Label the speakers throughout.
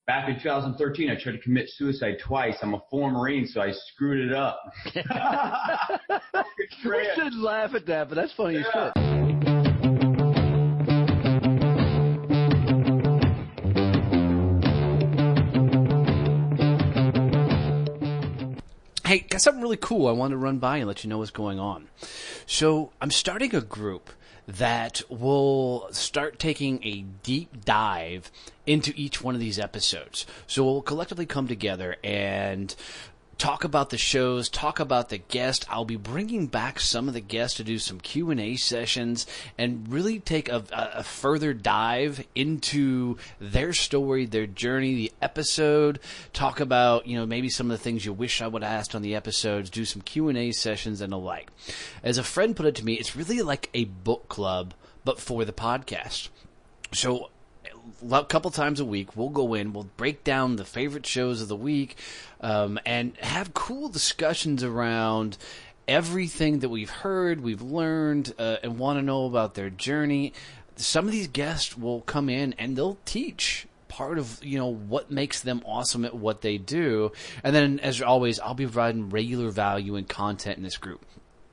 Speaker 1: back in 2013, I tried to commit suicide twice. I'm a former Marine, so I screwed it up.
Speaker 2: We should laugh at that, but that's funny as shit. Hey, got something really cool I wanted to run by and let you know what's going on. So I'm starting a group that will start taking a deep dive into each one of these episodes. So we'll collectively come together and talk about the shows, talk about the guest. I'll be bringing back some of the guests to do some Q&A sessions and really take a further dive into their story, their journey, the episode, talk about, maybe some of the things you wish I would have asked on the episodes, do some Q&A sessions and the like. As a friend put it to me, it's really like a book club, but for the podcast. So a couple times a week, we'll go in, we'll break down the favorite shows of the week, and have cool discussions around everything that we've heard, we've learned, and want to know about their journey. Some of these guests will come in and they'll teach part of, what makes them awesome at what they do. And then, as always, I'll be providing regular value and content in this group.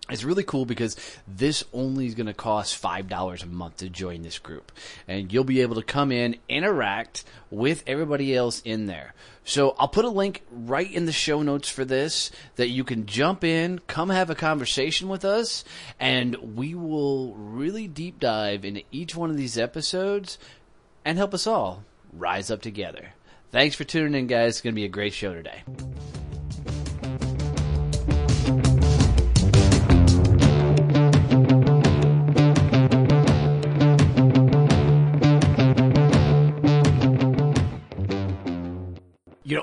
Speaker 2: It's really cool because this only is going to cost $5 a month to join this group. And you'll be able to come in, interact with everybody else in there. So I'll put a link right in the show notes for this that you can jump in, come have a conversation with us, and we will really deep dive into each one of these episodes and help us all rise up together. Thanks for tuning in, guys. It's going to be a great show today.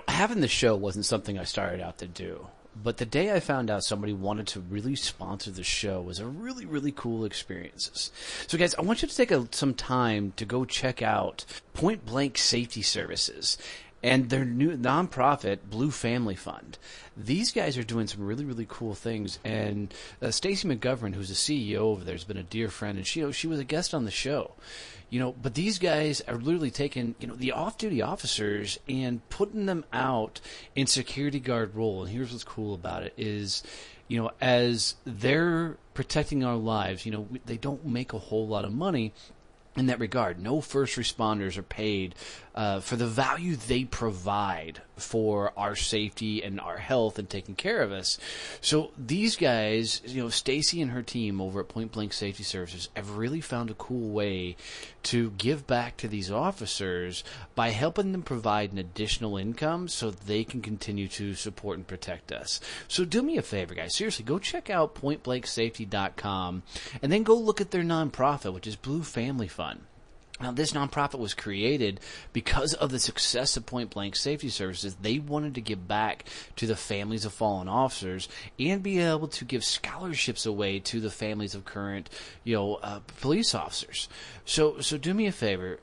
Speaker 2: Having the show wasn't something I started out to do, but the day I found out somebody wanted to really sponsor the show was a really, really cool experience. So guys, I want you to take some time to go check out Point Blank Safety Services and their new nonprofit, Blue Family Fund. These guys are doing some really, really cool things. And Stacy McGovern, who's the CEO over there, has been a dear friend, and she was a guest on the show. But these guys are literally taking, the off-duty officers and putting them out in security guard role. And here's what's cool about it is, as they're protecting our lives, they don't make a whole lot of money in that regard. No first responders are paid for the value they provide for our safety and our health and taking care of us. So these guys, Stacy and her team over at Point Blank Safety Services have really found a cool way to give back to these officers by helping them provide an additional income so they can continue to support and protect us. So do me a favor, guys. Seriously, go check out pointblanksafety.com and then go look at their nonprofit, which is Blue Family Fund. Now, this nonprofit was created because of the success of Point Blank Safety Services. They wanted to give back to the families of fallen officers and be able to give scholarships away to the families of current, police officers. So do me a favor.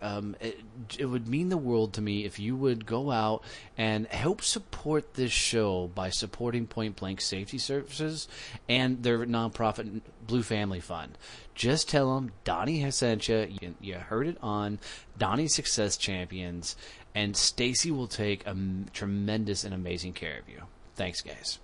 Speaker 2: It would mean the world to me if you would go out and help support this show by supporting Point Blank Safety Services and their nonprofit Blue Family Fund. Just tell them Donnie has sent you. You heard it on Donnie Success Champions, and Stacy will take a tremendous and amazing care of you. Thanks, guys.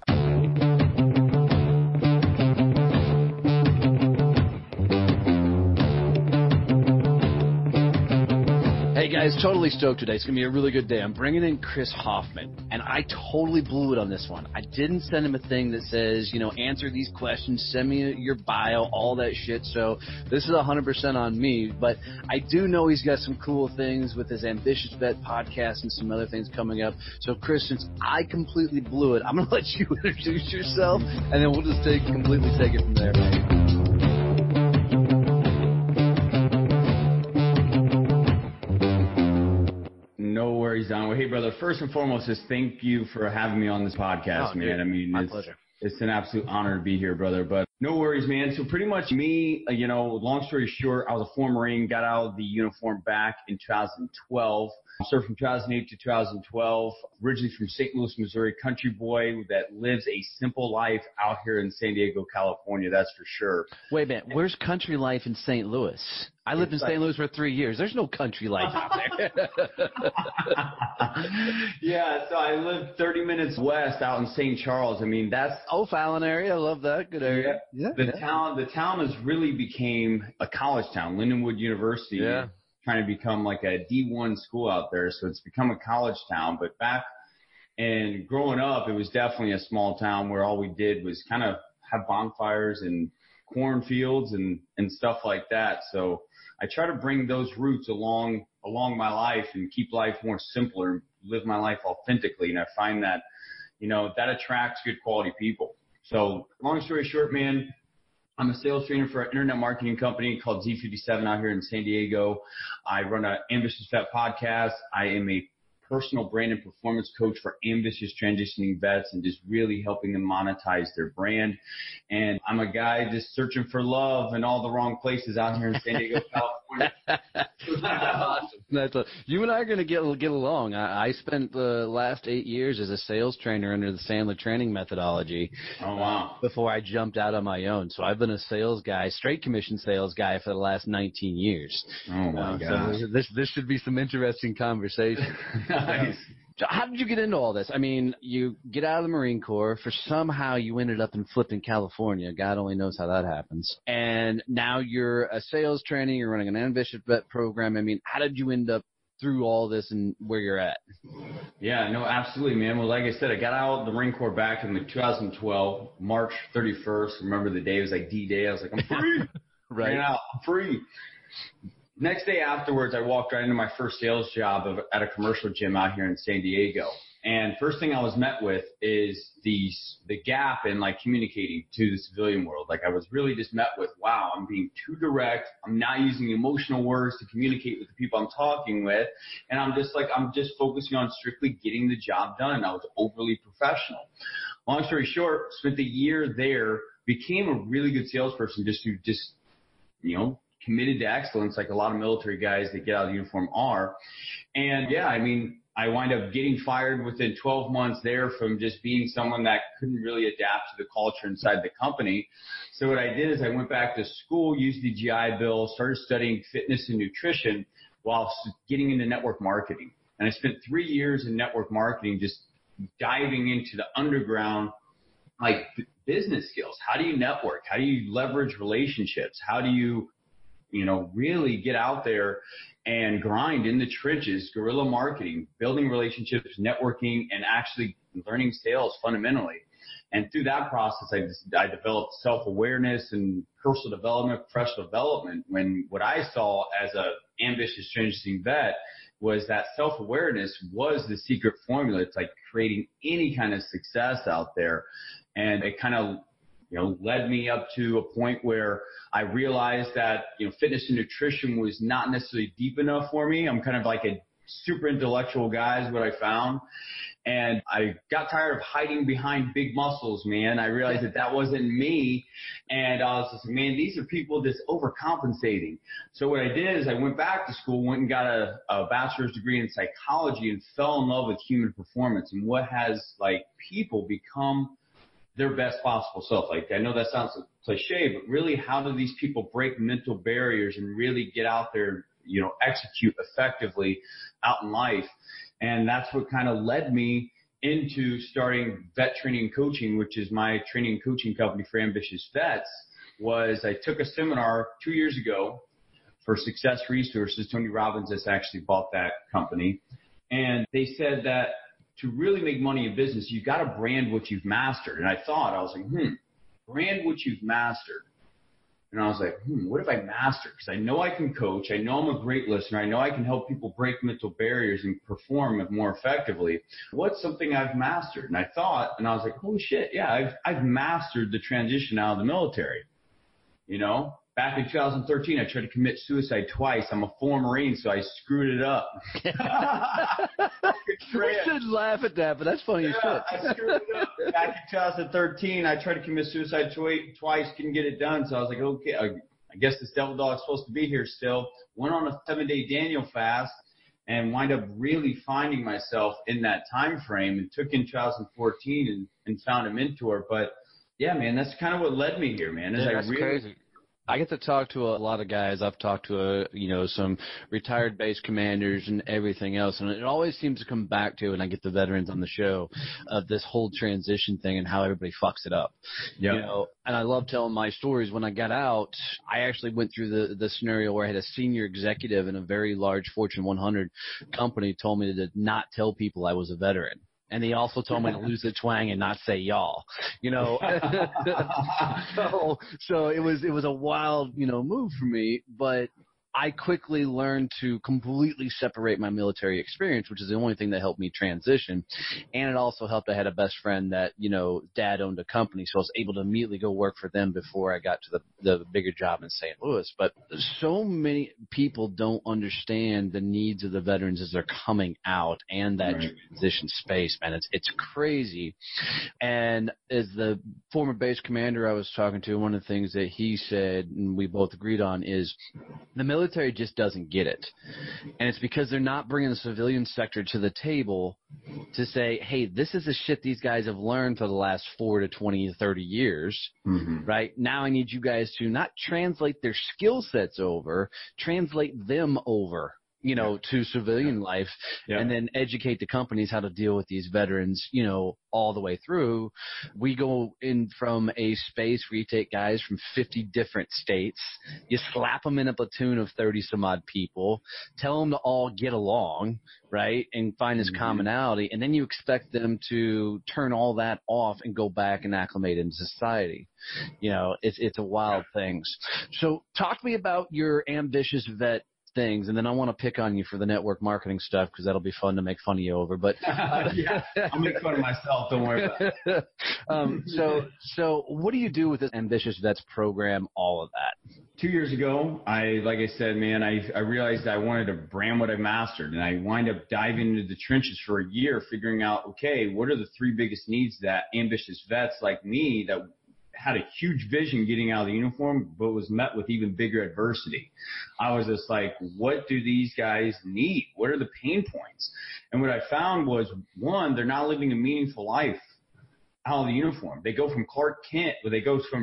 Speaker 2: Hey guys, totally stoked today. It's going to be a really good day. I'm bringing in Chris Hoffman, and I totally blew it on this one. I didn't send him a thing that says, answer these questions, send me your bio, all that shit. So this is 100% on me, but I do know he's got some cool things with his Ambitious Vet podcast and some other things coming up. So Chris, since I completely blew it, I'm going to let you introduce yourself, and then we'll just completely take it from there, man.
Speaker 1: No worries, Don. Well, hey, brother, first and foremost, just thank you for having me on this podcast, man. I mean,
Speaker 2: my pleasure.
Speaker 1: It's an absolute honor to be here, brother. But no worries, man. So pretty much me, long story short, I was a former Marine, got out of the uniform back in 2012. Served from 2008 to 2012, originally from St. Louis, Missouri, country boy that lives a simple life out here in San Diego, California, that's for sure.
Speaker 2: Wait a minute, where's country life in St. Louis? I lived in St. Louis for 3 years. There's no country life out there.
Speaker 1: Yeah, so I lived 30 minutes west out in St. Charles. I mean, that's
Speaker 2: O'Fallon area. I love that. Good area.
Speaker 1: The town has really became a college town. Lindenwood University.
Speaker 2: Yeah.
Speaker 1: Trying to become like a D1 school out there. So it's become a college town. But back and growing up, it was definitely a small town where all we did was kind of have bonfires and cornfields and stuff like that. So I try to bring those roots along my life and keep life more simpler, live my life authentically. And I find that, that attracts good quality people. So long story short, man, I'm a sales trainer for an internet marketing company called Z57 out here in San Diego. I run an Ambitious Vet podcast. I am a personal brand and performance coach for ambitious transitioning vets and just really helping them monetize their brand. And I'm a guy just searching for love in all the wrong places out here in San Diego, California.
Speaker 2: Awesome. You and I are going to get along. I spent the last 8 years as a sales trainer under the Sandler training methodology.
Speaker 1: Oh, wow.
Speaker 2: Before I jumped out on my own. So I've been a sales guy, straight commission sales guy for the last 19 years.
Speaker 1: Oh, my gosh.
Speaker 2: So this should be some interesting conversation.
Speaker 1: Nice.
Speaker 2: So how did you get into all this? I mean, you get out of the Marine Corps. For somehow you ended up in Flippin, California. God only knows how that happens. And now you're a sales trainer. You're running an ambitious vet program. I mean, how did you end up through all this and where you're at?
Speaker 1: Yeah, no, absolutely, man. Well, like I said, I got out of the Marine Corps back in 2012, March 31st. Remember the day? It was like D-Day. I was like, I'm free.
Speaker 2: Right.
Speaker 1: I'm free. Next day afterwards, I walked right into my first sales job at a commercial gym out here in San Diego. And first thing I was met with is the gap in like communicating to the civilian world. Like I was really just met with, wow, I'm being too direct. I'm not using emotional words to communicate with the people I'm talking with. And I'm just focusing on strictly getting the job done. I was overly professional. Long story short, spent the year there, became a really good salesperson committed to excellence like a lot of military guys that get out of the uniform are. And yeah, I mean, I wind up getting fired within 12 months there from just being someone that couldn't really adapt to the culture inside the company. So what I did is I went back to school, used the GI Bill, started studying fitness and nutrition while getting into network marketing. And I spent 3 years in network marketing just diving into the underground, like business skills. How do you network? How do you leverage relationships? How do you really get out there and grind in the trenches, guerrilla marketing, building relationships, networking, and actually learning sales fundamentally. And through that process, I developed self-awareness and personal development, professional development, when what I saw as a ambitious transitioning vet was that self-awareness was the secret formula. It's like creating any kind of success out there. And it kind of led me up to a point where I realized that, fitness and nutrition was not necessarily deep enough for me. I'm kind of like a super intellectual guy is what I found. And I got tired of hiding behind big muscles, man. I realized that wasn't me. And I was just like, man, these are people just overcompensating. So what I did is I went back to school, went and got a bachelor's degree in psychology and fell in love with human performance and what has like people become their best possible self. Like, I know that sounds cliche, but really how do these people break mental barriers and really get out there, execute effectively out in life? And that's what kind of led me into starting Vet Training and Coaching, which is my training and coaching company for ambitious vets. Was I took a seminar 2 years ago for Success Resources. Tony Robbins has actually bought that company. And they said that to really make money in business, you've got to brand what you've mastered. And I was like, brand what you've mastered. And I was like, what have I mastered? Because I know I can coach. I know I'm a great listener. I know I can help people break mental barriers and perform more effectively. What's something I've mastered? And I was like, holy shit, yeah, I've mastered the transition out of the military. Back in 2013, I tried to commit suicide twice. I'm a former Marine, so I screwed it up.
Speaker 2: We should laugh at that, but that's funny as shit.
Speaker 1: I screwed it up. Back in 2013, I tried to commit suicide twice, couldn't get it done. So I was like, okay, I guess this devil dog's supposed to be here still. Went on a 7-day Daniel fast and wind up really finding myself in that time frame, and took in 2014 and found a mentor. But yeah, man, that's kind of what led me here, man.
Speaker 3: That's crazy. I get to talk to a lot of guys. I've talked to, some retired base commanders and everything else. And it always seems to come back to, and I get the veterans on the show, of this whole transition thing and how everybody fucks it up.
Speaker 1: Yep.
Speaker 3: And I love telling my stories. When I got out, I actually went through the scenario where I had a senior executive in a very large Fortune 100 company told me to not tell people I was a veteran. And he also told me to lose the twang and not say y'all, So it was a wild, move for me, but I quickly learned to completely separate my military experience, which is the only thing that helped me transition. And it also helped. I had a best friend that, dad owned a company, so I was able to immediately go work for them before I got to the bigger job in St. Louis. But so many people don't understand the needs of the veterans as they're coming out and that transition space, man. It's crazy. And as the former base commander I was talking to, one of the things that he said, and we both agreed on, is the military just doesn't get it. And it's because they're not bringing the civilian sector to the table to say, hey, this is the shit these guys have learned for the last 4 to 20 to 30 years, right? Now I need you guys to not translate their skill sets over, translate them over, to civilian life, and then educate the companies how to deal with these veterans, all the way through. We go in from a space where you take guys from 50 different states, you slap them in a platoon of 30 some odd people, tell them to all get along, right, and find this commonality, and then you expect them to turn all that off and go back and acclimate into society. It's a wild thing. So talk to me about your ambitious vet things, and then I want to pick on you for the network marketing stuff because that'll be fun to make fun of you over. But
Speaker 1: yeah, I'll make fun of myself. Don't worry about it.
Speaker 3: So what do you do with this Ambitious Vets program? All of that.
Speaker 1: 2 years ago, like I said, man, I realized I wanted to brand what I mastered, and I wind up diving into the trenches for a year, figuring out, okay, what are the 3 biggest needs that ambitious vets like me that had a huge vision getting out of the uniform, but was met with even bigger adversity. I was just like, what do these guys need? What are the pain points? And what I found was, one, they're not living a meaningful life out of the uniform. They go from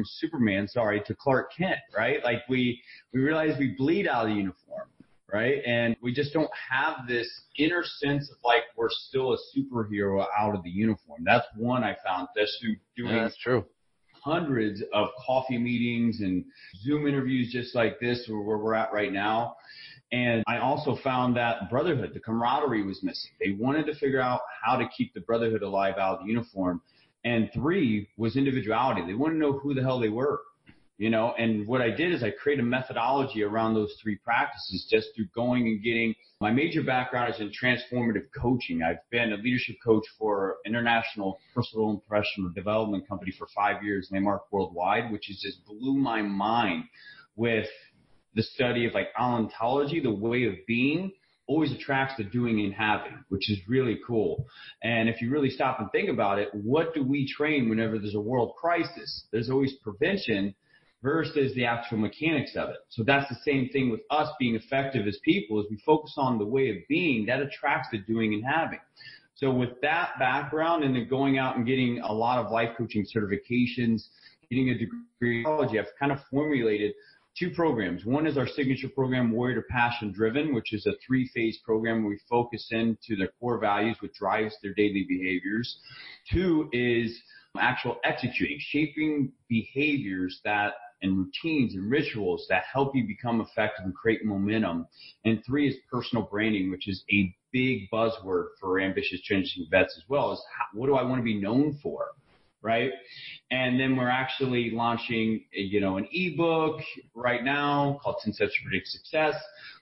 Speaker 1: Superman, to Clark Kent, right? Like we realize we bleed out of the uniform, right? And we just don't have this inner sense of like we're still a superhero out of the uniform. That's one I found just through doing.
Speaker 3: Yeah, that's true.
Speaker 1: Hundreds of coffee meetings and Zoom interviews just like this, where we're at right now. And I also found that brotherhood, the camaraderie was missing. They wanted to figure out how to keep the brotherhood alive out of the uniform. And 3 was individuality. They wanted to know who the hell they were. And what I did is I created a methodology around those 3 practices just through going and getting. My major background is in transformative coaching. I've been a leadership coach for international personal and professional development company for 5 years, Landmark Worldwide, which has just blew my mind with the study of like ontology, the way of being always attracts the doing and having, which is really cool. And if you really stop and think about it, what do we train whenever there's a world crisis? There's always prevention versus the actual mechanics of it. So that's the same thing with us being effective as people. As we focus on the way of being, that attracts the doing and having. So with that background and then going out and getting a lot of life coaching certifications, getting a degree in psychology, I've kind of formulated 2 programs. One is our signature program, Warrior to Passion Driven, which is a 3-phase program where we focus into their core values, which drives their daily behaviors. 2 is actual executing, shaping behaviors and routines and rituals that help you become effective and create momentum. And 3 is personal branding, which is a big buzzword for ambitious transitioning vets as well, is what do I want to be known for, right? And then we're actually launching, an ebook right now called 10 Steps to Predict Success.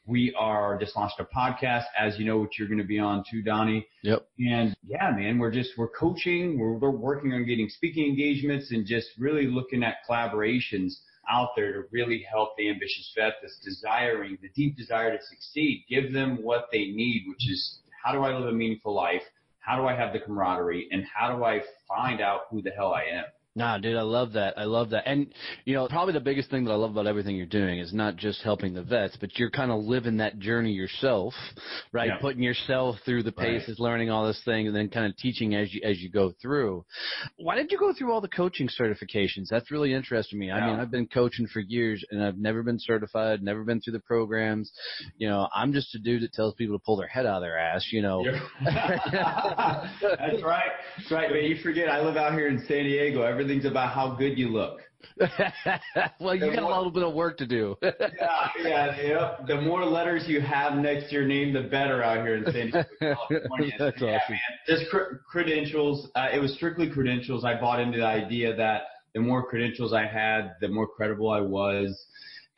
Speaker 1: We are just launched a podcast, as you know, which you're going to be on too, Donnie.
Speaker 3: Yep.
Speaker 1: And yeah, man, we're coaching. We're working on getting speaking engagements and just really looking at collaborations out there to really help the ambitious vet that's desiring, the deep desire to succeed. Give them what they need, which is, how do I live a meaningful life? How do I have the camaraderie? And how do I find out who the hell I am?
Speaker 3: Nah, dude, I love that. I love that. And, probably the biggest thing that I love about everything you're doing is not just helping the vets, but you're kind of living that journey yourself, right?
Speaker 1: Yeah.
Speaker 3: Putting yourself through the paces, learning all this thing, and then kind of teaching as you go through. Why did you go through all the coaching certifications? That's really interesting to me. I mean, I've been coaching for years, and I've never been certified, never been through the programs. I'm just a dude that tells people to pull their head out of their ass,
Speaker 1: That's right. That's right, man. You forget, I live out here in San Diego. Everything's about how good you look.
Speaker 3: Well, you got a little bit of work to do.
Speaker 1: Yeah. The more letters you have next to your name, the better out here in San Diego, California.
Speaker 3: That's awesome.
Speaker 1: Man. Just credentials. It was strictly credentials. I bought into the idea that the more credentials I had, the more credible I was.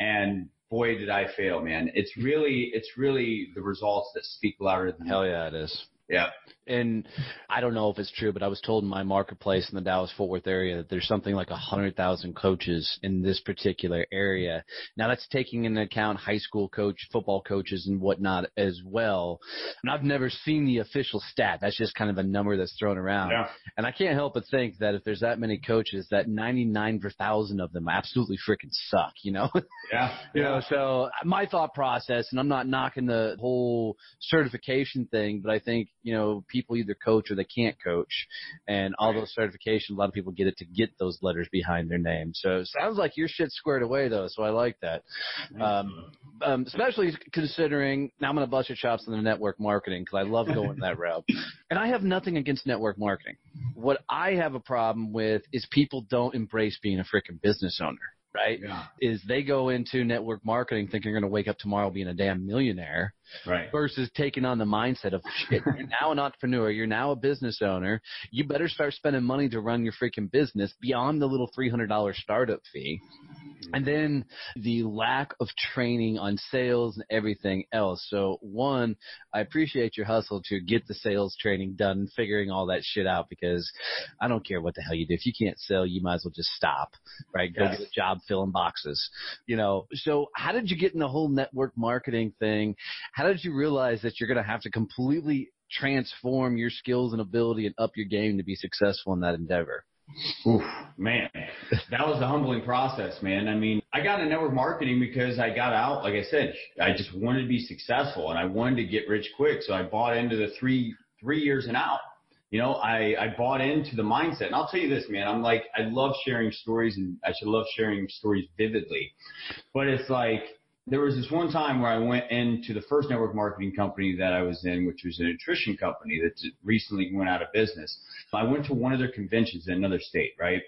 Speaker 1: And boy, did I fail, man. It's really the results that speak louder than
Speaker 3: Hell yeah, it is.
Speaker 1: Yeah.
Speaker 3: And I don't know if it's true, but I was told in my marketplace in the Dallas-Fort Worth area that there's something like 100,000 coaches in this particular area. Now, that's taking into account high school football coaches and whatnot as well. And I've never seen the official stat. That's just kind of a number that's thrown around. Yeah. And I can't help but think that if there's that many coaches, that 99,000 of them absolutely freaking suck,
Speaker 1: Yeah.
Speaker 3: So my thought process, and I'm not knocking the whole certification thing, but I think, people either coach or they can't coach. And all those certifications, a lot of people get it to get those letters behind their name. So it sounds like your shit's squared away, though, so I like that. Especially considering, now I'm going to bust your chops on the network marketing because I love going that route. And I have nothing against network marketing. What I have a problem with is people don't embrace being a freaking business owner. Right?
Speaker 1: Yeah.
Speaker 3: Is they go into network marketing thinking you're going to wake up tomorrow being a damn millionaire.
Speaker 1: Right.
Speaker 3: Versus taking on the mindset of, shit, you're now an entrepreneur. You're now a business owner. You better start spending money to run your freaking business beyond the little $300 startup fee. And then the lack of training on sales and everything else. So, one, I appreciate your hustle to get the sales training done and figuring all that shit out because I don't care what the hell you do. If you can't sell, you might as well just stop, right? Go get a job filling boxes, So how did you get in the whole network marketing thing? How did you realize that you're going to have to completely transform your skills and ability and up your game to be successful in that endeavor?
Speaker 1: Oof, man, that was a humbling process, man. I mean, I got into network marketing because I got out, like I said, I just wanted to be successful and I wanted to get rich quick. So I bought into the three years and out. I bought into the mindset. And I'll tell you this, man, I love sharing stories and I should love sharing stories vividly. But it's like, there was this one time where I went into the first network marketing company that I was in, which was a nutrition company that recently went out of business. I went to one of their conventions in another state, right?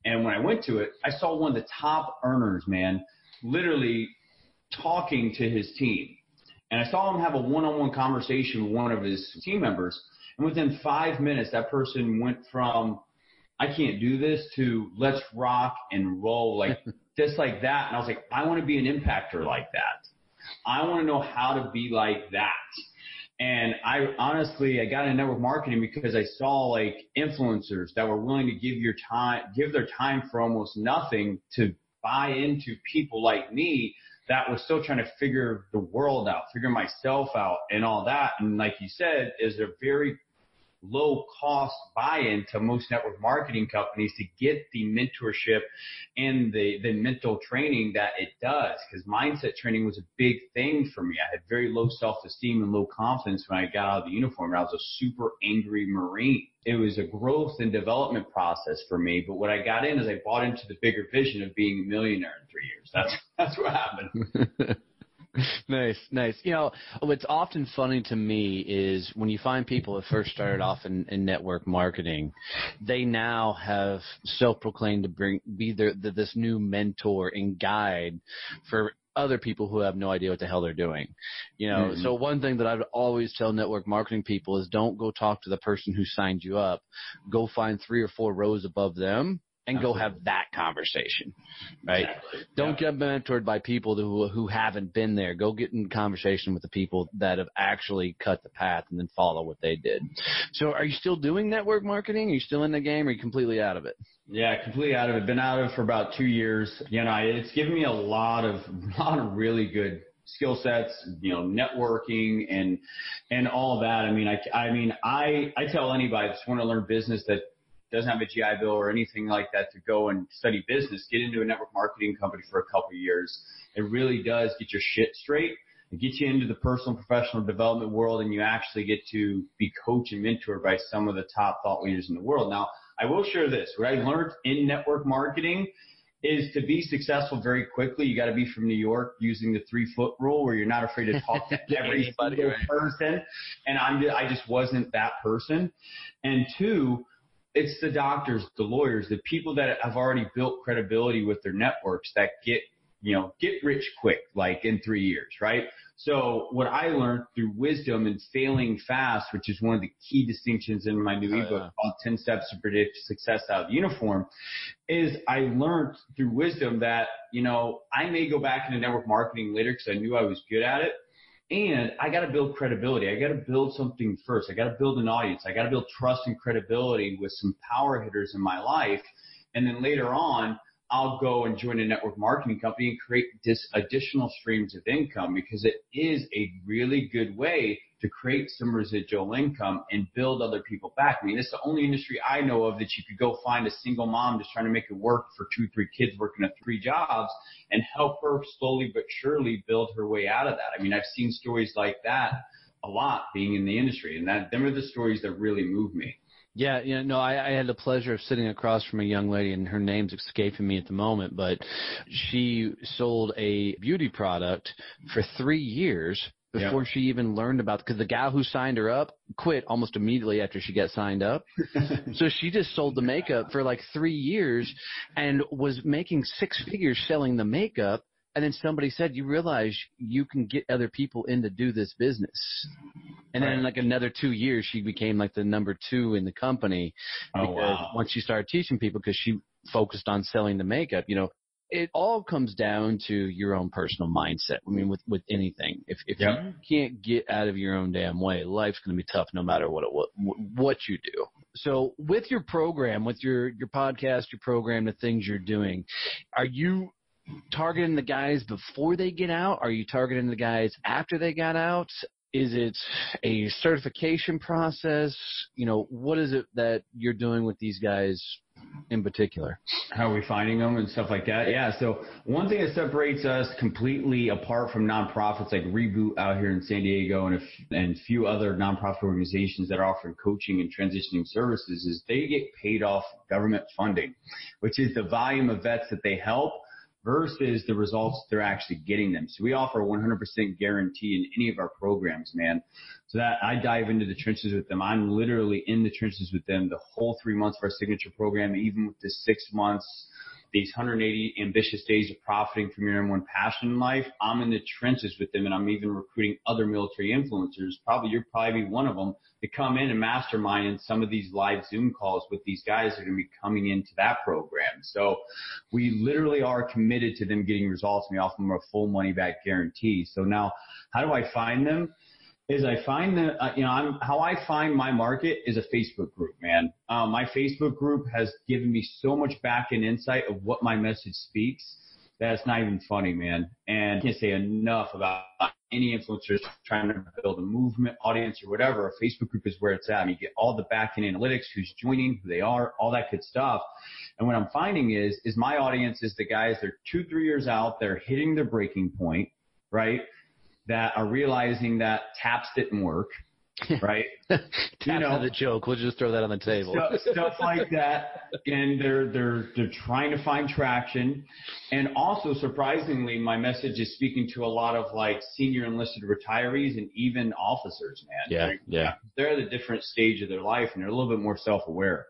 Speaker 1: And when I went to it, I saw one of the top earners, man, literally talking to his team. And I saw him have a one-on-one conversation with one of his team members. And within 5 minutes, that person went from, I can't do this, to let's rock and roll, like just like that. And I was like, I want to be an impactor like that. I want to know how to be like that. And I got into network marketing because I saw like influencers that were willing to give their time for almost nothing to buy into people like me that was still trying to figure the world out, figure myself out and all that. And like you said, is a very low cost buy-in to most network marketing companies to get the mentorship and the mental training that it does. Because mindset training was a big thing for me. I had very low self-esteem and low confidence when I got out of the uniform. I was a super angry Marine. It was a growth and development process for me. But what I got in is I bought into the bigger vision of being a millionaire in 3 years. That's what happened.
Speaker 3: Nice. What's often funny to me is when you find people that first started off in network marketing, they now have self-proclaimed to be this new mentor and guide for other people who have no idea what the hell they're doing. So one thing that I would always tell network marketing people is don't go talk to the person who signed you up. Go find 3 or 4 rows above them and go have that conversation, right? Exactly. Don't get mentored by people who haven't been there. Go get in conversation with the people that have actually cut the path and then follow what they did. So are you still doing network marketing? Are you still in the game or are you completely out of it?
Speaker 1: Yeah, completely out of it. Been out of it for about 2 years. It's given me a lot of really good skill sets, networking and all that. I tell anybody that's want to learn business that doesn't have a GI Bill or anything like that to go and study business, get into a network marketing company for a couple of years. It really does get your shit straight. It gets you into the personal and professional development world, and you actually get to be coached and mentored by some of the top thought leaders in the world. Now, I will share this. What I learned in network marketing is to be successful very quickly. You got to be from New York, using the 3-foot rule, where you're not afraid to talk to every single person. And I just wasn't that person. And 2, it's the doctors, the lawyers, the people that have already built credibility with their networks that get rich quick, like in 3 years, right? So what I learned through wisdom and failing fast, which is one of the key distinctions in my new ebook called 10 Steps to Predict Success Out of the Uniform, is I learned through wisdom that, I may go back into network marketing later because I knew I was good at it. And I got to build credibility. I got to build something first. I got to build an audience. I got to build trust and credibility with some power hitters in my life. And then later on, I'll go and join a network marketing company and create this additional streams of income, because it is a really good way to create some residual income and build other people back. I mean, it's the only industry I know of that you could go find a single mom just trying to make it work for 2-3 kids working at 3 jobs and help her slowly but surely build her way out of that. I mean, I've seen stories like that a lot being in the industry, and them are the stories that really move me.
Speaker 3: Yeah, I had the pleasure of sitting across from a young lady, and her name's escaping me at the moment, but she sold a beauty product for 3 years before she even learned about it, because the gal who signed her up quit almost immediately after she got signed up. So she just sold the makeup for like 3 years and was making 6 figures selling the makeup. And then somebody said, you realize you can get other people in to do this business. And then in like another 2 years, she became like the number 2 in the company. Once she started teaching people, because she focused on selling the makeup, it all comes down to your own personal mindset. I mean, with anything, if you can't get out of your own damn way, life's going to be tough no matter what you do. So with your program, with your podcast, your program, the things you're doing, are you targeting the guys before they get out? Are you targeting the guys after they got out? Is it a certification process? What is it that you're doing with these guys in particular?
Speaker 1: How are we finding them and stuff like that? Yeah. So one thing that separates us completely apart from nonprofits like Reboot out here in San Diego and a few other nonprofit organizations that are offering coaching and transitioning services is they get paid off government funding, which is the volume of vets that they help versus the results they're actually getting them. So we offer a 100% guarantee in any of our programs, man. So that I dive into the trenches with them. I'm literally in the trenches with them the whole 3 months of our signature program, even with the 6 months, these 180 ambitious days of profiting from your number one passion in life. I'm in the trenches with them, and I'm even recruiting other military influencers. You're probably one of them to come in and mastermind in some of these live Zoom calls with these guys that are going to be coming into that program. So we literally are committed to them getting results, and we offer them a full money back guarantee. So now how do I find them? Is I find that, how I find my market is a Facebook group, man. My Facebook group has given me so much back-end insight of what my message speaks that it's not even funny, man. And I can't say enough about any influencers trying to build a movement, audience, or whatever. A Facebook group is where it's at. You get all the back-end analytics, who's joining, who they are, all that good stuff. And what I'm finding is my audience is the guys that are 2-3 years out, they're hitting their breaking point, right? That are realizing that TAPS didn't work, right?
Speaker 3: TAPS is a joke. We'll just throw that on the table.
Speaker 1: Stuff like that. And they're trying to find traction. And also, surprisingly, my message is speaking to a lot of like senior enlisted retirees and even officers, man.
Speaker 3: Yeah.
Speaker 1: They're at a different stage of their life, and they're a little bit more self-aware.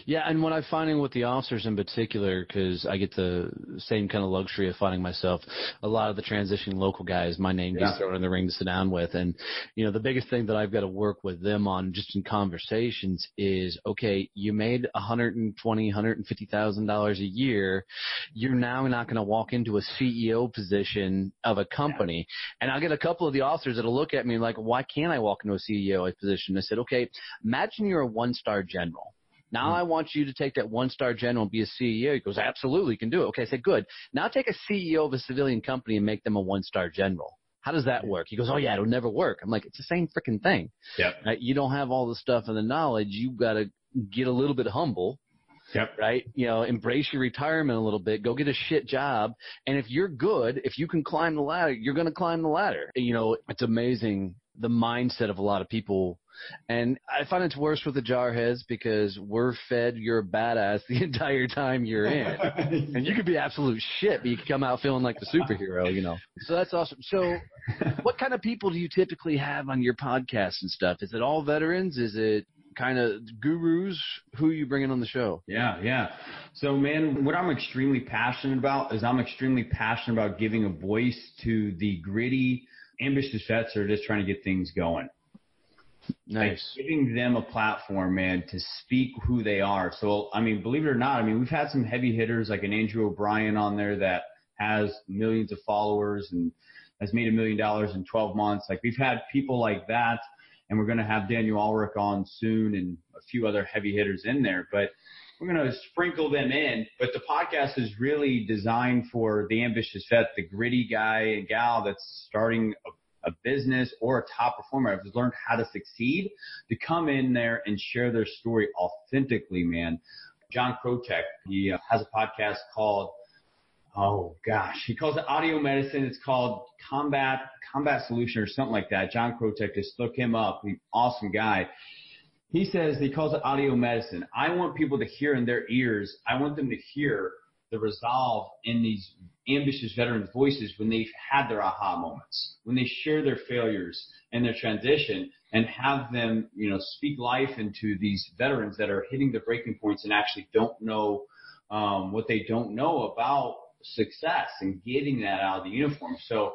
Speaker 3: Yeah, and what I'm finding with the officers in particular, because I get the same kind of luxury of finding myself a lot of the transitioning local guys, my name gets thrown in the ring to sit down with. And, the biggest thing that I've got to work with them on just in conversations is, okay, you made $120,000, $150,000 a year. You're now not going to walk into a CEO position of a company. And I'll get a couple of the officers that'll look at me like, why can't I walk into a CEO position? I said, okay, imagine you're a 1-star general. Now I want you to take that 1-star general and be a CEO. He goes, absolutely, you can do it. Okay, I said, good. Now take a CEO of a civilian company and make them a 1-star general. How does that work? He goes, oh, yeah, it'll never work. I'm like, it's the same freaking thing.
Speaker 1: Yep.
Speaker 3: Right? You don't have all the stuff and the knowledge. You've got to get a little bit humble.
Speaker 1: Yep.
Speaker 3: Right? Embrace your retirement a little bit. Go get a shit job. And if you're good, if you can climb the ladder, you're going to climb the ladder. It's amazing the mindset of a lot of people. And I find it's worse with the jarheads because we're fed you're a badass the entire time you're in. And you could be absolute shit, but you can come out feeling like the superhero, So that's awesome. So what kind of people do you typically have on your podcast and stuff? Is it all veterans? Is it kind of gurus? Who are you bringing on the show?
Speaker 1: Yeah. So, man, what I'm extremely passionate about is giving a voice to the gritty, ambitious vets that are just trying to get things going.
Speaker 3: Nice.
Speaker 1: Like giving them a platform, man, to speak who they are. So, believe it or not, we've had some heavy hitters like an Andrew O'Brien on there that has millions of followers and has made $1 million in 12 months. Like, we've had people like that. And we're going to have Daniel Ulrich on soon and a few other heavy hitters in there. But we're going to sprinkle them in. But the podcast is really designed for the ambitious vet, the gritty guy and gal that's starting a business or a top performer who's learned how to succeed, to come in there and share their story authentically, man. John Krotek, he has a podcast called, he calls it Audio Medicine. It's called Combat Solution or something like that. John Krotek, just look him up. He's an awesome guy. He says he calls it Audio Medicine. I want people to hear in their ears. I want them to hear the resolve in these ambitious veterans' voices when they've had their aha moments, when they share their failures and their transition, and have them, speak life into these veterans that are hitting the breaking points and actually don't know what they don't know about success and getting that out of the uniform. So,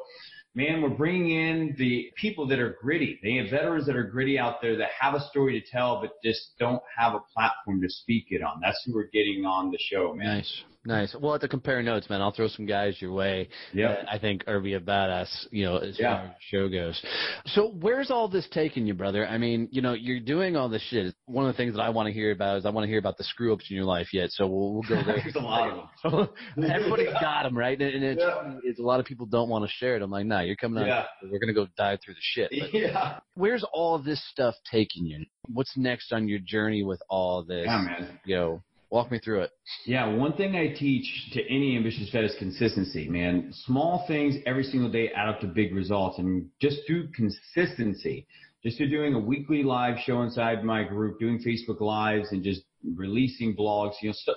Speaker 1: man, we're bringing in the people that are gritty. They have veterans that are gritty out there that have a story to tell, but just don't have a platform to speak it on. That's who we're getting on the show, man.
Speaker 3: Nice. We'll have to compare notes, man. I'll throw some guys your way.
Speaker 1: Yeah.
Speaker 3: I think are be a badass, as far as the show goes. So where's all this taking you, brother? You're doing all this shit. One of the things that I want to hear about is the screw ups in your life yet. So we'll go there.
Speaker 1: There's a lot of them.
Speaker 3: Everybody's got them, right? And it's a lot of people don't want to share it. I'm like, nah, you're coming on. Yeah. We're going to go dive through the shit. But where's all of this stuff taking you? What's next on your journey with all this?
Speaker 1: Yeah, man.
Speaker 3: Walk me through it.
Speaker 1: Yeah, one thing I teach to any ambitious vet is consistency, man. Small things every single day add up to big results. And just through consistency, just through doing a weekly live show inside my group, doing Facebook Lives and just releasing blogs,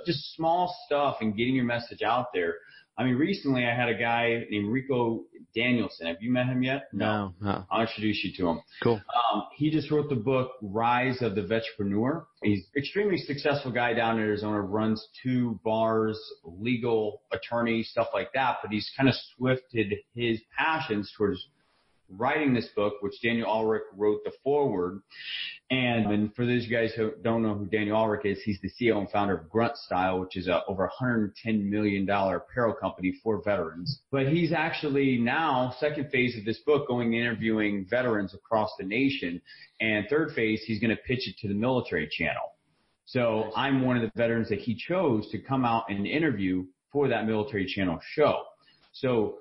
Speaker 1: just small stuff and getting your message out there. Recently I had a guy named Rico Danielson. Have you met him yet?
Speaker 3: No.
Speaker 1: I'll introduce you to him.
Speaker 3: Cool.
Speaker 1: He just wrote the book, Rise of the Vetrepreneur. He's an extremely successful guy down in Arizona, runs 2 bars, legal attorney, stuff like that. But he's kind of swifted his passions towards writing this book, which Daniel Ulrich wrote the foreword. And for those of you guys who don't know who Daniel Ulrich is, he's the CEO and founder of Grunt Style, which is a over $110 million apparel company for veterans. But he's actually now, second phase of this book, going and interviewing veterans across the nation. And third phase, he's going to pitch it to the military channel. So I'm one of the veterans that he chose to come out and interview for that military channel show. So,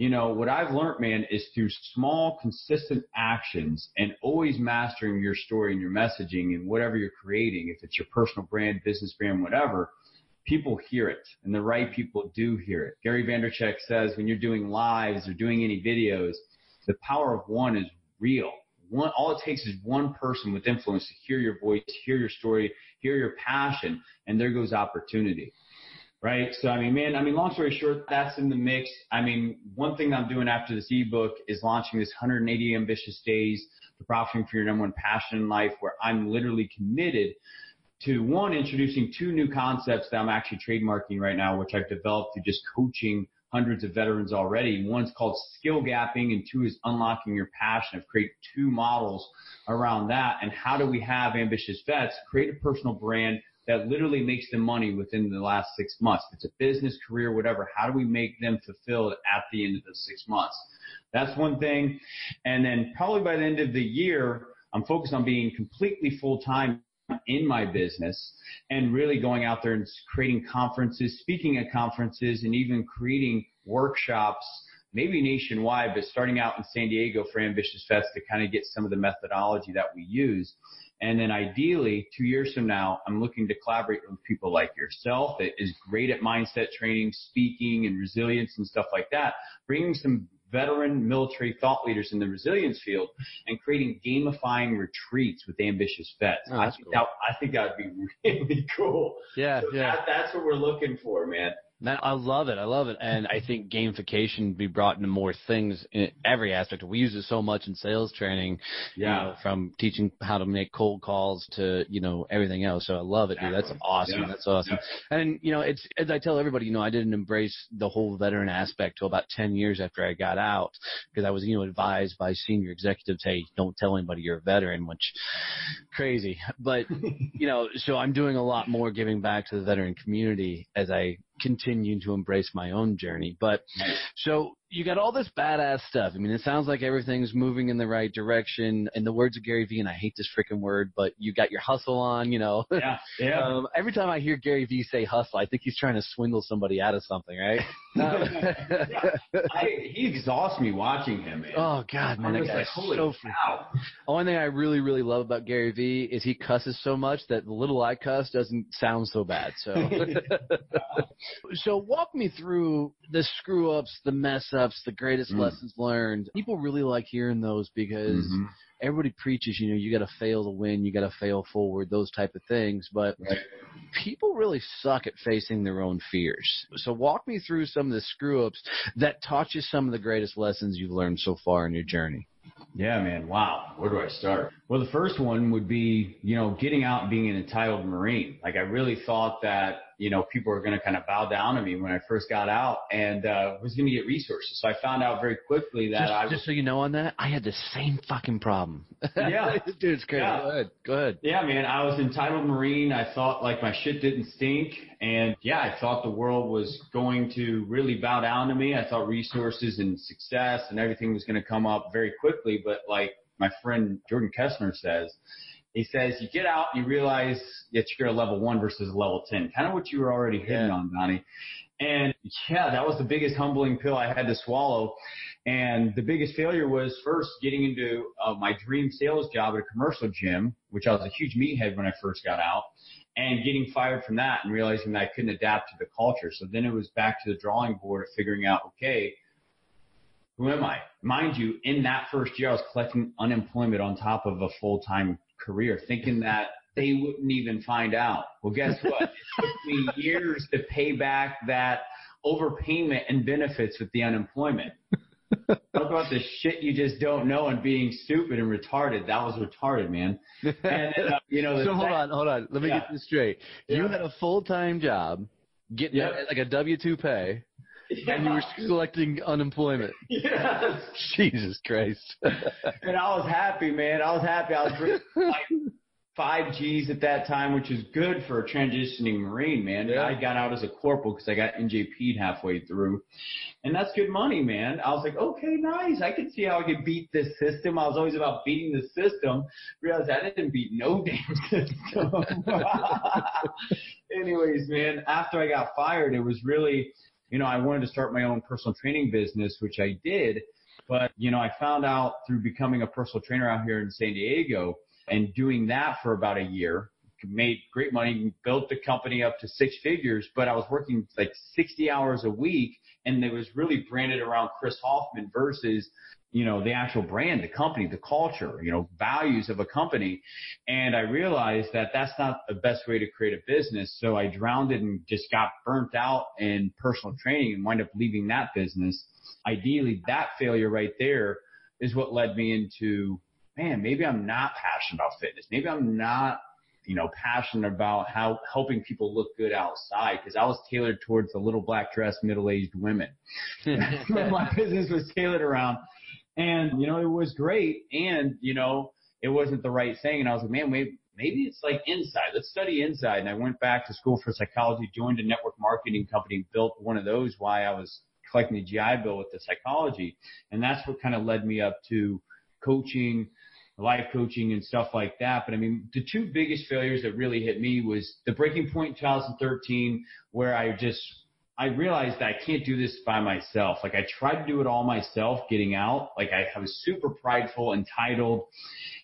Speaker 1: what I've learned, man, is through small, consistent actions and always mastering your story and your messaging and whatever you're creating, if it's your personal brand, business brand, whatever, people hear it, and the right people do hear it. Gary Vaynerchuk says when you're doing lives or doing any videos, the power of one is real. All it takes is one person with influence to hear your voice, hear your story, hear your passion, and there goes opportunity. Right. So, long story short, that's in the mix. One thing I'm doing after this ebook is launching this 180 ambitious days to profiting for your number one passion in life, where I'm literally committed to, one, introducing 2 new concepts that I'm actually trademarking right now, which I've developed through just coaching hundreds of veterans already. One's called skill gapping, and 2 is unlocking your passion. I've created 2 models around that. And how do we have ambitious vets create a personal brand that literally makes them money within the last 6 months? If it's a business, career, whatever, how do we make them fulfilled at the end of the 6 months? That's one thing. And then probably by the end of the year, I'm focused on being completely full-time in my business and really going out there and creating conferences, speaking at conferences, and even creating workshops, maybe nationwide, but starting out in San Diego for ambitious vets to kind of get some of the methodology that we use. And then ideally 2 years from now, I'm looking to collaborate with people like yourself that is great at mindset training, speaking and resilience and stuff like that, bringing some veteran military thought leaders in the resilience field and creating gamifying retreats with ambitious vets.
Speaker 3: Oh, that's cool.
Speaker 1: I think that would be really cool.
Speaker 3: Yeah,
Speaker 1: so
Speaker 3: yeah.
Speaker 1: That's what we're looking for, man.
Speaker 3: Man, I love it. And I think gamification be brought into more things in every aspect. We use it so much in sales training, you know, from teaching how to make cold calls to, you know, everything else. So I love it, dude. That's awesome. Yeah. That's awesome. Yeah. And, you know, it's, as I tell everybody, you know, I didn't embrace the whole veteran aspect till about 10 years after I got out, because I was, you know, advised by senior executives, hey, don't tell anybody you're a veteran, which crazy. But, you know, so I'm doing a lot more giving back to the veteran community as I continue to embrace my own journey. But so you got all this badass stuff. I mean, it sounds like everything's moving in the right direction. In the words of Gary Vee, and I hate this freaking word, but you got your hustle on, you know. Yeah, yeah. Every time I hear Gary Vee say hustle, I think he's trying to swindle somebody out of something, right?
Speaker 1: He exhausts me watching him, man.
Speaker 3: Oh, God, man. That guy's so freaking. One thing I really, really love about Gary Vee is he cusses so much that the little I cuss doesn't sound so bad. So walk me through the screw-ups, the mess-ups, the greatest lessons learned. People really like hearing those because everybody preaches, you know, you got to fail to win, you got to fail forward, those type of things. But people really suck at facing their own fears. So walk me through some of the screw-ups that taught you some of the greatest lessons you've learned so far in your journey.
Speaker 1: Yeah, man. Wow. Where do I start? Well, the first one would be, you know, getting out and being an entitled Marine. Like, I really thought that, you know, people were going to kind of bow down to me when I first got out and was going to get resources. So I found out very quickly that
Speaker 3: just so you know on that, I had the same fucking problem.
Speaker 1: Yeah.
Speaker 3: Dude, it's crazy.
Speaker 1: Yeah.
Speaker 3: Go ahead.
Speaker 1: Yeah, man. I was entitled Marine. I thought like my shit didn't stink. And yeah, I thought the world was going to really bow down to me. I thought resources and success and everything was going to come up very quickly. But like my friend Jordan Kessler says, he says, you get out and you realize that you're a level 1 versus a level 10, kind of what you were already hitting on, Donnie. And yeah, that was the biggest humbling pill I had to swallow. And the biggest failure was first getting into my dream sales job at a commercial gym, which I was a huge meathead when I first got out, and getting fired from that and realizing that I couldn't adapt to the culture. So then it was back to the drawing board of figuring out, okay, who am I? Mind you, in that first year, I was collecting unemployment on top of a full-time career, thinking that they wouldn't even find out. Well, guess what? It took me years to pay back that overpayment and benefits with the unemployment. Talk about the shit you just don't know and being stupid and retarded. That was retarded, man. And, you know,
Speaker 3: so hold on. Let me get this straight. You had a full-time job, getting like a W-2 pay, and you were collecting unemployment.
Speaker 1: Yes.
Speaker 3: Jesus Christ.
Speaker 1: And I was happy, man. I was happy. I was drinking like 5 Gs at that time, which is good for a transitioning Marine, man. Yeah. I got out as a corporal because I got NJP'd halfway through. And that's good money, man. I was like, okay, nice. I could see how I could beat this system. I was always about beating the system. Realized I didn't beat no damn system. Anyways, man, after I got fired, it was really, you know, I wanted to start my own personal training business, which I did. But, you know, I found out through becoming a personal trainer out here in San Diego and doing that for about a year, made great money, built the company up to 6 figures, but I was working like 60 hours a week, and it was really branded around Chris Hoffman versus, you know, the actual brand, the company, the culture, you know, values of a company. And I realized that that's not the best way to create a business. So I drowned it and just got burnt out in personal training and wound up leaving that business. Ideally, that failure right there is what led me into, man, maybe I'm not passionate about fitness. Maybe I'm not, you know, passionate about how helping people look good outside, because I was tailored towards the little black dress, middle-aged women. My business was tailored around. And, you know, it was great. And, you know, it wasn't the right thing. And I was like, man, maybe it's like inside. Let's study inside. And I went back to school for psychology, joined a network marketing company, built one of those while I was collecting the GI Bill with the psychology. And that's what kind of led me up to coaching, life coaching and stuff like that. But I mean, the 2 biggest failures that really hit me was the breaking point in 2013, where I realized that I can't do this by myself. Like, I tried to do it all myself getting out. Like, I was super prideful, entitled,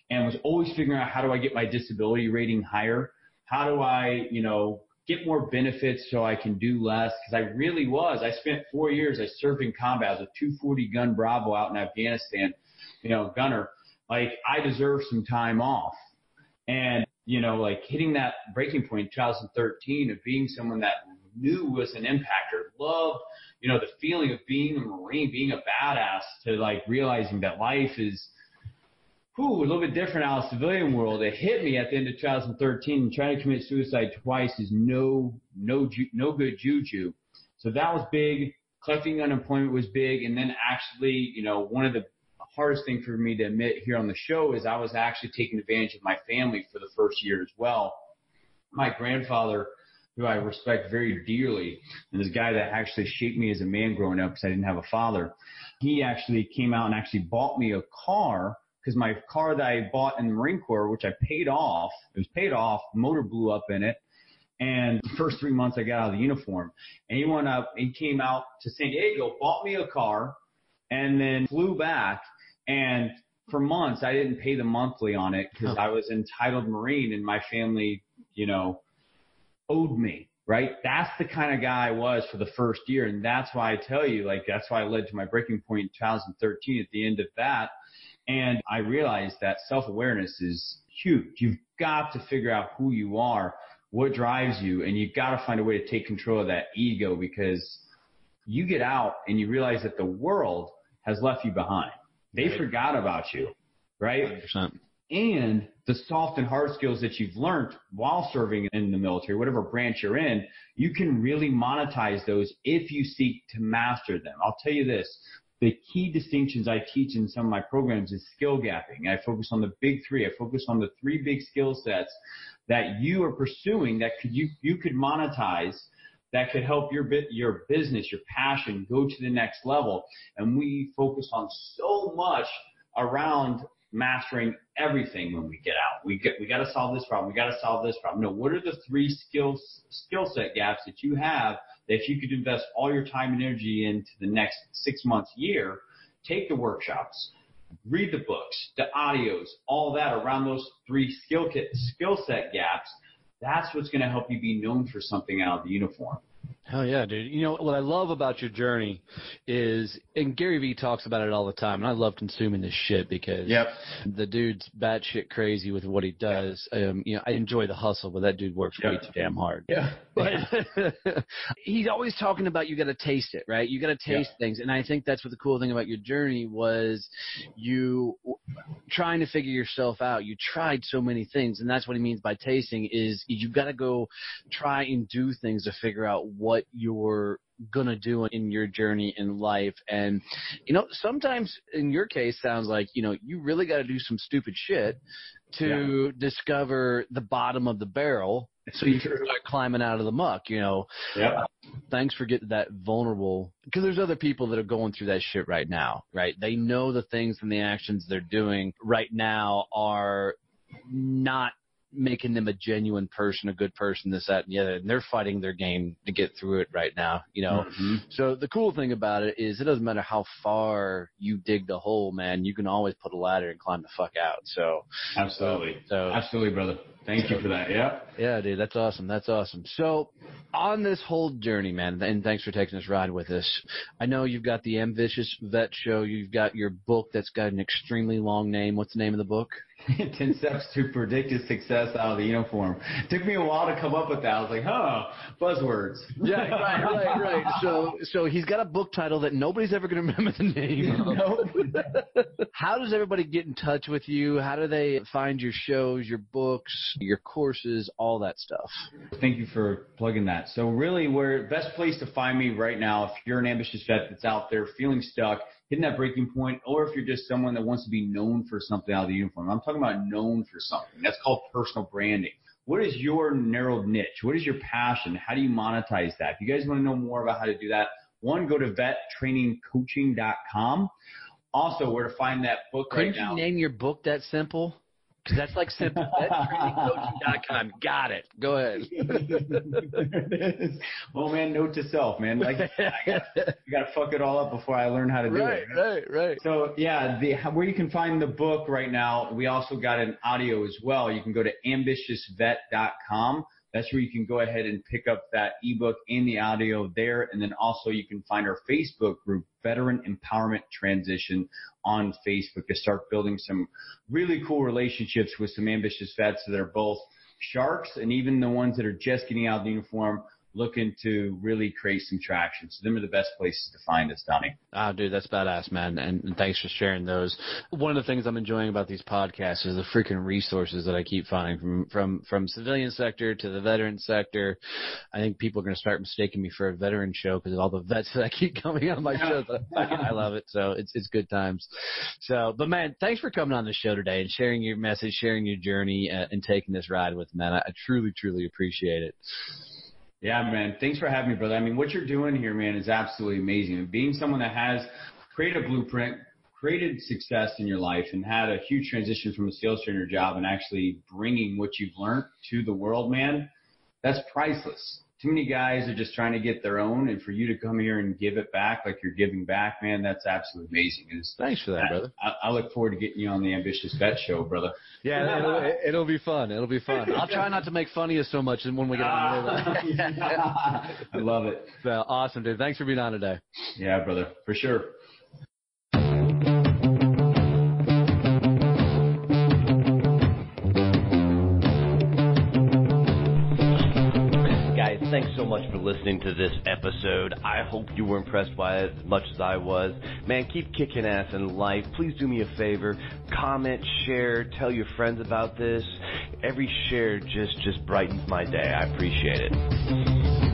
Speaker 1: and was always figuring out how do I get my disability rating higher? How do I, get more benefits so I can do less? Because I spent 4 years, I served in combat as a 240 gun Bravo out in Afghanistan, gunner. Like, I deserve some time off. And, hitting that breaking point in 2013 of being someone that knew was an impactor, loved, the feeling of being a Marine, being a badass, to like realizing that life is a little bit different out of the civilian world. It hit me at the end of 2013. Trying to commit suicide twice is no good juju. So that was big. Collecting unemployment was big. And then actually, one of the hardest thing for me to admit here on the show is I was actually taking advantage of my family for the first year as well. My grandfather, who I respect very dearly, and this guy that actually shaped me as a man growing up because I didn't have a father, he actually came out and actually bought me a car, because my car that I bought in the Marine Corps, which I paid off, motor blew up in it. And the first 3 months I got out of the uniform, and he came out to San Diego, bought me a car, and then flew back. And for months, I didn't pay the monthly on it because I was entitled Marine and my family, owed me, right? That's the kind of guy I was for the first year. And that's why I tell you, that's why I led to my breaking point in 2013 at the end of that. And I realized that self-awareness is huge. You've got to figure out who you are, what drives you, and you've got to find a way to take control of that ego, because you get out and you realize that the world has left you behind. They forgot about you, right?
Speaker 3: 100%.
Speaker 1: And the soft and hard skills that you've learned while serving in the military, whatever branch you're in, you can really monetize those if you seek to master them. I'll tell you this. The key distinctions I teach in some of my programs is skill gapping. I focus on the big three. I focus on the 3 big skill sets that you are pursuing that you could monetize, that could help your business, your passion go to the next level. And we focus on so much around mastering everything when we get out. We got to solve this problem. We got to solve this problem. No, what are the 3 skill set gaps that you have that if you could invest all your time and energy into the next 6 months, year, take the workshops, read the books, the audios, all that around those 3 skill set gaps. That's what's going to help you be known for something out of the uniform.
Speaker 3: Hell yeah, dude. What I love about your journey is, and Gary Vee talks about it all the time, and I love consuming this shit because the dude's batshit crazy with what he does. I enjoy the hustle, but that dude works way too damn hard. Yeah. But he's always talking about you got to taste it, right? You got to taste things. And I think that's what the cool thing about your journey was, you trying to figure yourself out. You tried so many things, and that's what he means by tasting is you've got to go try and do things to figure out what you're gonna do in your journey in life. And sometimes in your case sounds like you really got to do some stupid shit to discover the bottom of the barrel, so you can start climbing out of the muck. Thanks for getting that vulnerable, because there's other people that are going through that shit right now, right? They know the things and the actions they're doing right now are not making them a genuine person, a good person, this, that, and the other. And they're fighting their game to get through it right now, So the cool thing about it is it doesn't matter how far you dig the hole, man. You can always put a ladder and climb the fuck out. So
Speaker 1: absolutely. Absolutely, brother. Thank you for that. Yeah.
Speaker 3: Yeah, dude. That's awesome. That's awesome. So on this whole journey, man, and thanks for taking this ride with us. I know you've got the Ambitious Vet Show. You've got your book that's got an extremely long name. What's the name of the book?
Speaker 1: 10 Steps to Predictive Success Out of the Uniform. It took me a while to come up with that. I was like, buzzwords.
Speaker 3: Yeah, right. So he's got a book title that nobody's ever going to remember the name of. Nope. How does everybody get in touch with you? How do they find your shows, your books, your courses, all that stuff?
Speaker 1: Thank you for plugging that. So really, best place to find me right now, if you're an ambitious vet that's out there feeling stuck, hitting that breaking point, or if you're just someone that wants to be known for something out of the uniform. I'm talking about known for something. That's called personal branding. What is your narrowed niche? What is your passion? How do you monetize that? If you guys want to know more about how to do that, go to vettrainingcoaching.com. Also, where to find that book right now.
Speaker 3: Couldn't you name your book that simple? Because that's like simple. VetTrainingCoaching.com. Got it. Go ahead.
Speaker 1: Well, man, note to self, man. Like, I gotta fuck it all up before I learn how to do it.
Speaker 3: Right.
Speaker 1: So, yeah, where you can find the book right now, we also got an audio as well. You can go to ambitiousvet.com. That's where you can go ahead and pick up that ebook and the audio there. And then also you can find our Facebook group, Veteran Empowerment Transition, on Facebook, to start building some really cool relationships with some ambitious vets that are both sharks and even the ones that are just getting out of the uniform, looking to really create some traction. So them are the best places to find us, Donnie.
Speaker 3: Oh, dude, that's badass, man. And thanks for sharing those. One of the things I'm enjoying about these podcasts is the freaking resources that I keep finding from civilian sector to the veteran sector. I think people are going to start mistaking me for a veteran show because of all the vets that I keep coming on my show. I love it. So it's good times. So, but man, thanks for coming on the show today and sharing your message, sharing your journey, and taking this ride with me, man. I truly, truly appreciate it.
Speaker 1: Yeah, man. Thanks for having me, brother. I mean, what you're doing here, man, is absolutely amazing. And being someone that has created a blueprint, created success in your life, and had a huge transition from a sales trainer job and actually bringing what you've learned to the world, man, that's priceless. Too many guys are just trying to get their own, and for you to come here and give it back like you're giving back, man, that's absolutely amazing.
Speaker 3: Thanks for that, brother.
Speaker 1: I look forward to getting you on the Ambitious Vet Show, brother.
Speaker 3: Yeah, it'll be fun. It'll be fun. I'll try not to make fun of you so much when we get on there.
Speaker 1: I love it.
Speaker 3: So, awesome, dude. Thanks for being on today.
Speaker 1: Yeah, brother, for sure.
Speaker 4: Thanks so much for listening to this episode. I hope you were impressed by it as much as I was. Man, keep kicking ass in life. Please do me a favor. Comment, share, tell your friends about this. Every share just brightens my day. I appreciate it.